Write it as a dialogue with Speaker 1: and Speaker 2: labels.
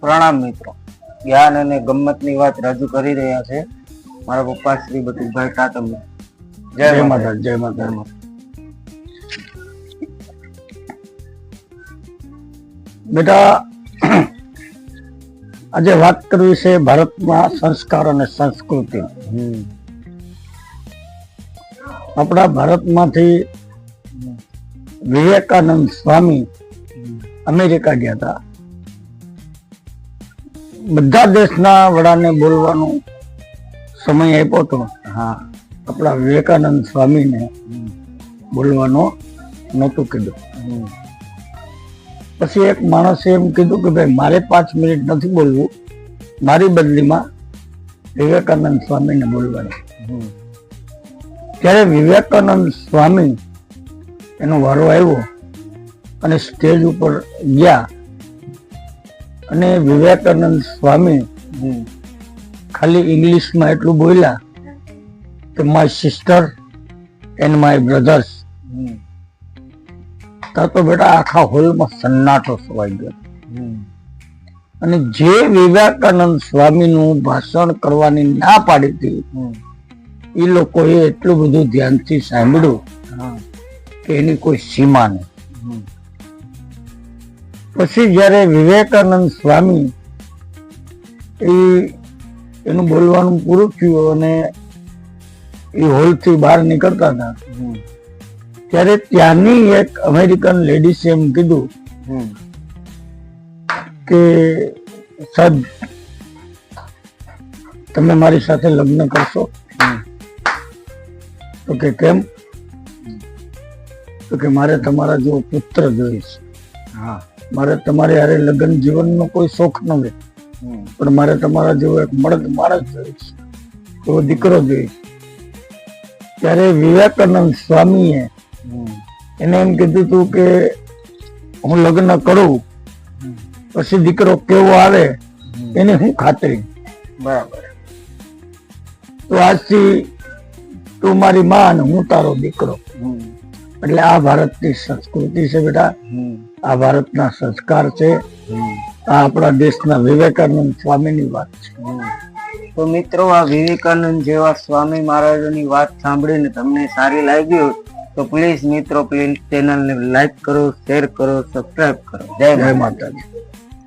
Speaker 1: પ્રણામ મિત્રો, જ્ઞાન અને ગમ્મતની વાત રજૂ કરી રહ્યા છે મારા પપ્પા શ્રી બટુકભાઈ ટાટમ. જય માતા, જય માતા.
Speaker 2: બેટા, આજે વાત કરવી છે ભારતમાં સંસ્કાર અને સંસ્કૃતિ. આપણા ભારતમાંથી વિવેકાનંદ સ્વામી અમેરિકા ગયા હતા. બધા દેશના વડાને બોલવાનો સમય આપ્યો હતો.
Speaker 1: હા,
Speaker 2: આપણા વિવેકાનંદ સ્વામીને બોલવાનો નહોતું કીધું. પછી એક માણસે એમ કીધું કે ભાઈ મારે 5 મિનિટ નથી બોલવું, મારી બદલીમાં વિવેકાનંદ સ્વામીને બોલવાનું. ત્યારે વિવેકાનંદ સ્વામી એનો વારો આવ્યો અને સ્ટેજ ઉપર ગયા અને વિવેકાનંદ સ્વામી ખાલી ઇંગ્લિશમાં એટલું બોલ્યા કે my sister and my brothers. તો બેટા આખા હોલમાં સન્નાટો છવાઈ ગયો. અને જે વિવેકાનંદ સ્વામીનું ભાષણ કરવાની ના પાડી હતી એ લોકોએ એટલું બધું ધ્યાનથી સાંભળ્યું કે એની કોઈ સીમા નહીં. પછી જયારે વિવેકાનંદ સ્વામી એનું બોલવાનું પૂરું થયું અને એ હોલ થી બહાર નીકળતા હતા ત્યારે ત્યાંની એક અમેરિકન લેડીસે એમ કીધું કે સાહેબ તમે મારી સાથે લગ્ન કરશો? તો કે કેમ? તો કે મારે તમારા જેવો પુત્ર જોઈશ. મારે તમારે હારે લગ્ન જીવનનો કોઈ શોખ નથી, પણ મારે તમારા જેવો એક મળદ માણસ જોઈશ, એવો દીકરો જોઈશ. ત્યારે વિવેકાનંદ સ્વામીએ એને એમ કીધું હતું કે હું લગ્ન કરું પછી દીકરો કેવો આવે એની હું ખાતરી.
Speaker 1: બરાબર.
Speaker 2: તો આજથી તું મારી માં અને હું તારો દીકરો. એટલે આ ભારતની સંસ્કૃતિ છે બેટા, આ ભારતના સંસ્કાર છે, આ આપણા દેશના વિવેકાનંદ સ્વામીની વાત છે.
Speaker 1: તો મિત્રો, આ વિવેકાનંદ જેવા સ્વામી મહારાજોની વાત સાંભળીને તમને સારી લાગી હોય તો પ્લીઝ મિત્રો, પ્લીઝ ચેનલને લાઈક કરો, શેર કરો, સબસ્ક્રાઇબ કરો. જય માતાજી.